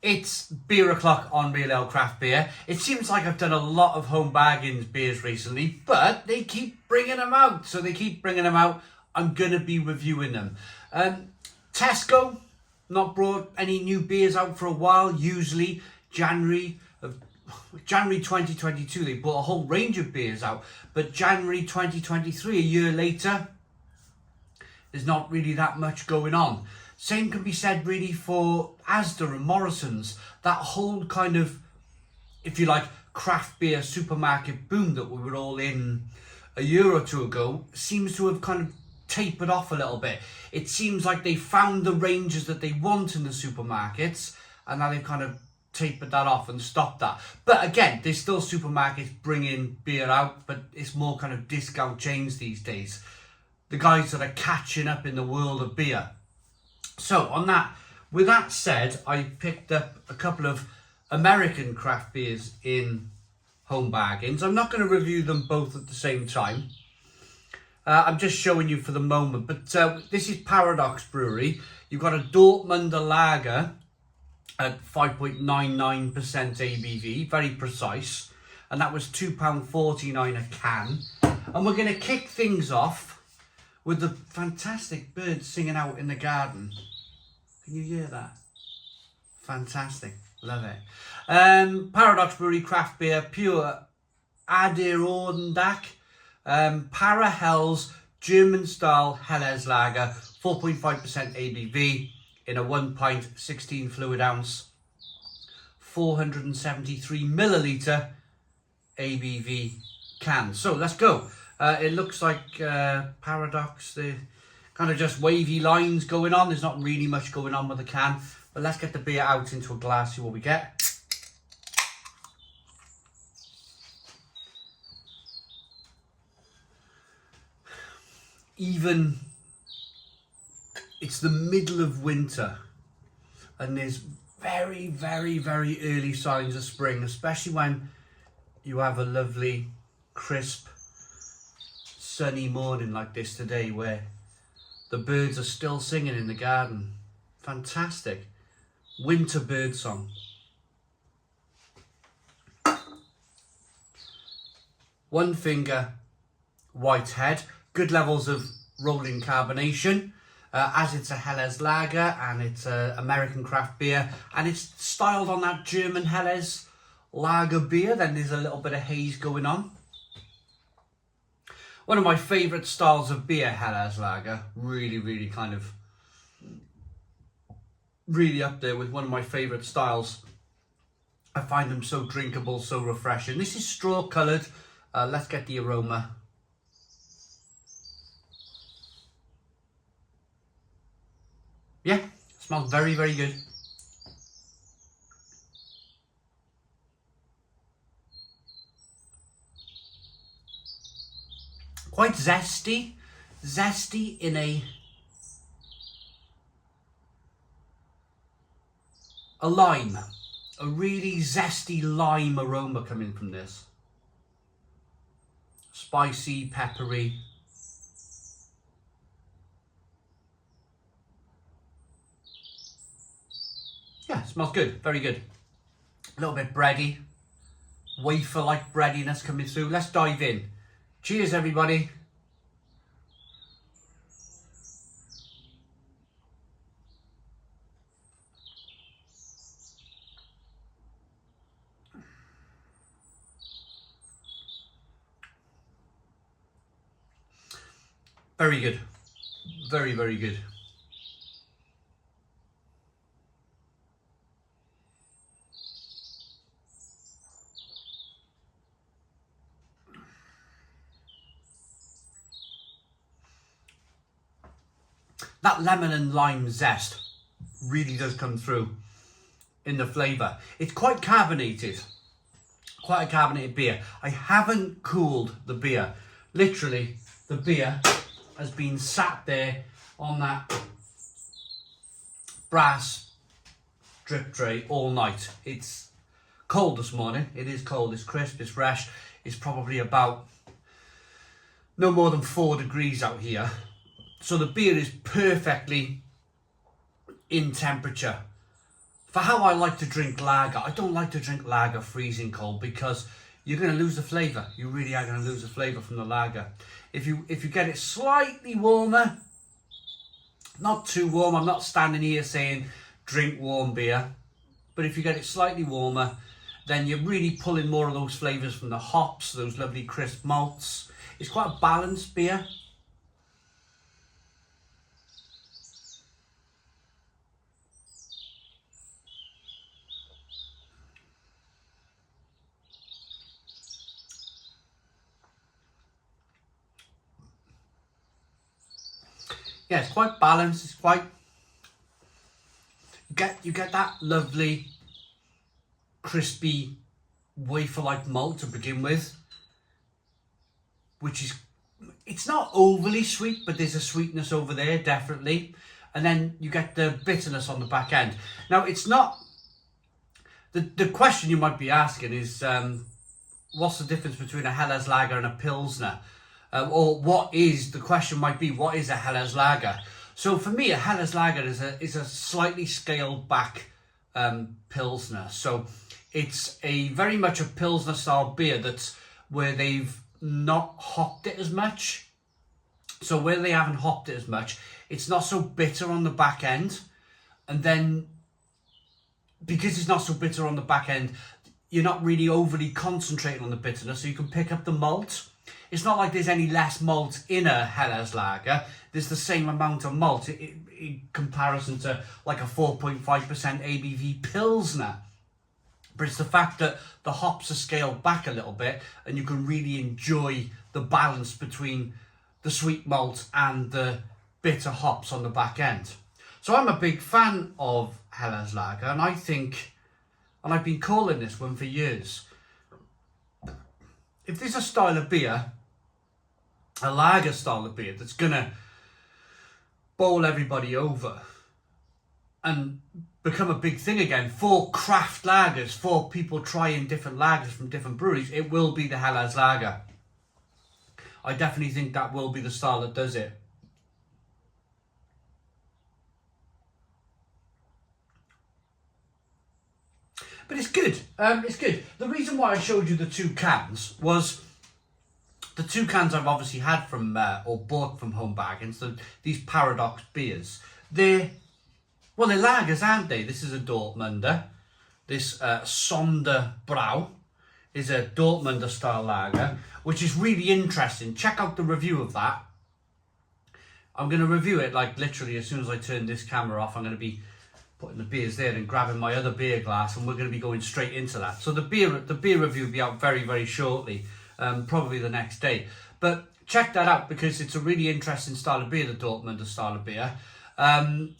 It's beer o'clock on Real Ale Craft Beer. It seems like I've done a lot of home bargains beers recently, but they keep bringing them out. So they keep bringing them out. I'm going to be reviewing them. Tesco, not brought any new beers out for a while. Usually January 2022, they brought a whole range of beers out. But January 2023, a year later, there's not really that much going on. Same can be said really for Asda and Morrison's. That whole kind of, if you like, craft beer supermarket boom that we were all in a year or two ago seems to have kind of tapered off a little bit. It seems like they found the ranges that they want in the supermarkets, and now they've kind of tapered that off and stopped that. But again, there's still supermarkets bringing beer out, but it's more kind of discount chains these days. The guys that are catching up in the world of beer. So with that said, I picked up a couple of American craft beers in home bargains. I'm not going to review them both at the same time. I'm just showing you for the moment. But this is ParaHelles Brewery. You've got a Dortmunder Lager at 5.99% ABV, very precise. And that was £2.49 a can. And we're going to kick things off with the fantastic birds singing out in the garden. Can you hear that? Fantastic. Love it. ParaHelles Brewery Craft Beer, pure Adirondack. ParaHelles German style Helles Lager, 4.5% ABV in a 1 pint, 16 fluid ounce, 473 milliliter ABV can. So let's go. It looks like ParaHelles, the kind of just wavy lines going on. There's not really much going on with the can. But let's get the beer out into a glass, see what we get. Even, it's the middle of winter and there's very, very, very early signs of spring, especially when you have a lovely, crisp, sunny morning like this today where the birds are still singing in the garden. Fantastic. Winter bird song. One finger white head. Good levels of rolling carbonation. As it's a Helles Lager and it's an American craft beer and it's styled on that German Helles Lager beer, then there's a little bit of haze going on. One of my favourite styles of beer, Helles Lager. Really, really kind of, really up there with one of my favourite styles. I find them so drinkable, so refreshing. This is straw coloured. Let's get the aroma. Yeah, smells very, very good. Quite zesty in a lime, a really zesty lime aroma coming from this. Spicy, peppery. Yeah, smells good, very good. A little bit bready, wafer-like breadiness coming through. Let's dive in. Cheers, everybody. Very good. Very, very good. That lemon and lime zest really does come through in the flavour. It's quite carbonated, quite a carbonated beer. I haven't cooled the beer. Literally, the beer has been sat there on that brass drip tray all night. It's cold this morning. It is cold, it's crisp, it's fresh. It's probably about no more than 4 degrees out here. So the beer is perfectly in temperature For how I like to drink lager, I don't like to drink lager freezing cold because you're going to lose the flavour. You really are going to lose the flavour from the lager. If you get it slightly warmer, not too warm, I'm not standing here saying drink warm beer, but if you get it slightly warmer, then you're really pulling more of those flavours from the hops, those lovely crisp malts. It's quite a balanced beer. Yeah, it's quite balanced. It's quite you get that lovely crispy wafer-like malt to begin with, which is, it's not overly sweet, but there's a sweetness over there definitely, and then you get the bitterness on the back end. Now it's not the question you might be asking is what's the difference between a Helles lager and a Pilsner? Or what is, the question might be, what is a Helles lager? So for me, a Helles lager is a slightly scaled back Pilsner. So it's a very much a Pilsner style beer that's where they've not hopped it as much. So where they haven't hopped it as much, it's not so bitter on the back end. And then because it's not so bitter on the back end, you're not really overly concentrating on the bitterness, so you can pick up the malt. It's not like there's any less malt in a Helles lager. There's the same amount of malt in comparison to like a 4.5% ABV Pilsner. But it's the fact that the hops are scaled back a little bit and you can really enjoy the balance between the sweet malt and the bitter hops on the back end. So I'm a big fan of Helles lager, and I think, and I've been calling this one for years, if there's a style of beer, a lager style of beer, that's gonna bowl everybody over and become a big thing again for craft lagers, for people trying different lagers from different breweries, it will be the Helles lager. I definitely think that will be the style that does it. But it's good. It's good. The reason why I showed you the two cans was the two cans I've obviously had from or bought from Home Bargains. So these Paradox beers, they're lagers, aren't they? This is a Dortmunder. This Sonderbrau is a Dortmunder style lager, which is really interesting. Check out the review of that. I'm going to review it like literally as soon as I turn this camera off. I'm going to be putting the beers there and grabbing my other beer glass, and we're going to be going straight into that. So the beer review will be out very, very shortly, probably the next day. But check that out because it's a really interesting style of beer, the Dortmunder style of beer.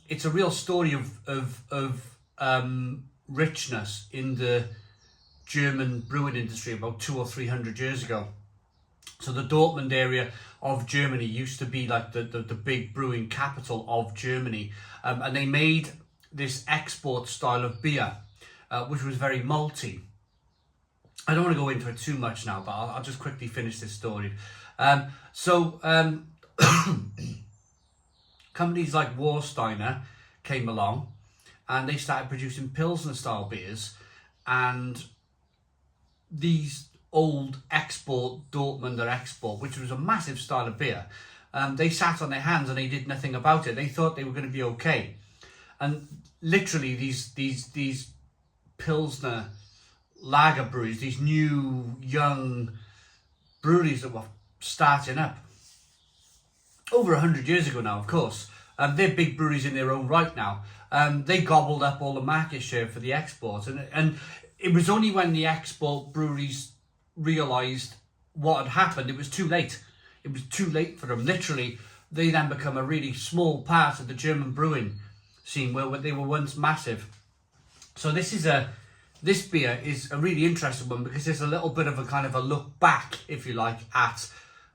It's a real story of richness in the German brewing industry about 200 or 300 years ago. So the Dortmund area of Germany used to be like the big brewing capital of Germany, and they made this export style of beer, which was very malty. I don't want to go into it too much now, but I'll just quickly finish this story. Companies like Warsteiner came along and they started producing Pilsner style beers, and these old export, Dortmunder export, which was a massive style of beer, they sat on their hands and they did nothing about it. They thought they were going to be okay. And literally these Pilsner lager breweries, these new young breweries that were starting up over 100 years ago now, of course, they're big breweries in their own right now. They gobbled up all the market share for the export, and it was only when the export breweries realised what had happened, it was too late. It was too late for them. Literally, they then become a really small part of the German brewing scene where they were once massive. So this beer is a really interesting one because it's a little bit of a kind of a look back, if you like, at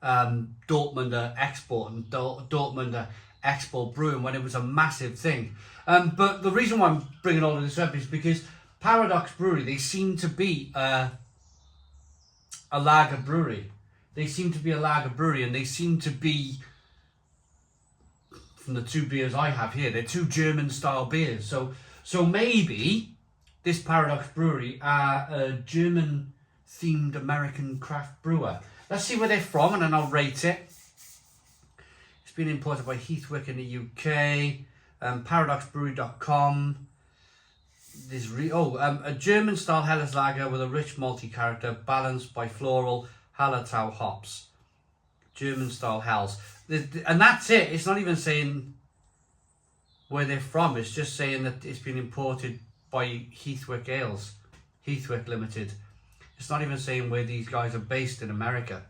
Dortmunder export and Dortmunder export brewing when it was a massive thing. But the reason why I'm bringing all of this up is because Paradox Brewery, they seem to be a lager brewery. They seem to be a lager brewery, and they seem to be, from the two beers I have here, they're two German style beers. So So maybe this Paradox Brewery are a German-themed American craft brewer. Let's see where they're from and then I'll rate it. It's been imported by Heathwick in the UK. ParadoxBrewery.com. A German-style Helles lager with a rich malty character balanced by floral Hallertau hops. German-style Helles. And that's it. It's not even saying where they're from. It's just saying that it's been imported by Heathwick Ales. Heathwick Limited. It's not even saying where these guys are based in America.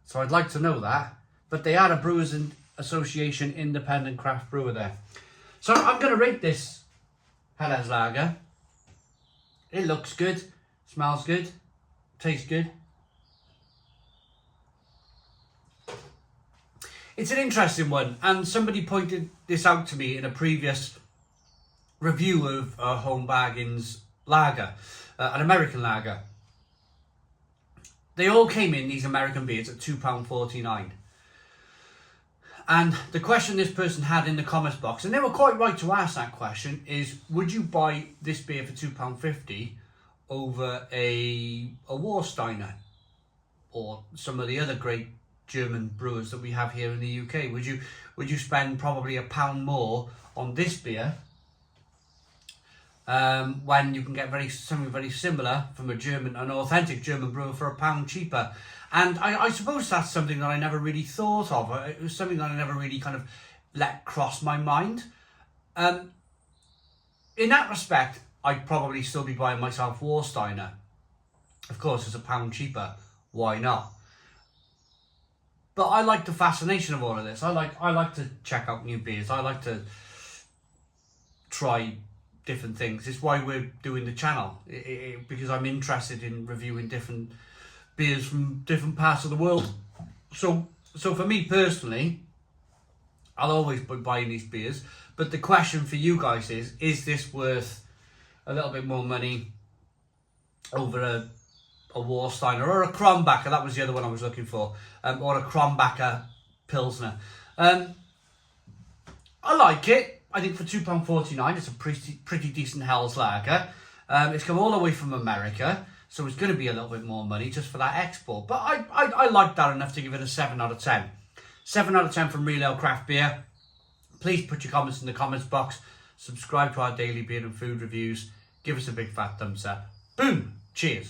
So I'd like to know that. But they are a Brewers Association independent craft brewer there. So I'm going to rate this Helles lager. It looks good, smells good, tastes good. It's an interesting one, and somebody pointed this out to me in a previous review of Home Bargains lager, an American lager. They all came in, these American beers, at £2.49. And the question this person had in the comments box, and they were quite right to ask that question, is would you buy this beer for £2.50 over a Warsteiner or some of the other great German brewers that we have here in the UK? Would you spend probably £1 more on this beer when you can get something very similar from an authentic German brewer for £1 cheaper? And I suppose that's something that I never really thought of. It was something that I never really kind of let cross my mind. In that respect, I'd probably still be buying myself Warsteiner. Of course, it's £1 cheaper. Why not? But I like the fascination of all of this. I like to check out new beers. I like to try different things. It's why we're doing the channel, because I'm interested in reviewing different beers from different parts of the world. So for me personally, I'll always be buying these beers. But the question for you guys is this worth a little bit more money over a Warsteiner or a Kronbacher? That was the other one I was looking for. Or a Kronbacher Pilsner. I like it. I think for £2.49 it's a pretty decent Helles lager. It's come all the way from America, so it's going to be a little bit more money just for that export. But I like that enough to give it a 7 out of 10. 7 out of 10 from Real Ale Craft Beer. Please put your comments in the comments box. Subscribe to our daily beer and food reviews. Give us a big fat thumbs up. Boom! Cheers!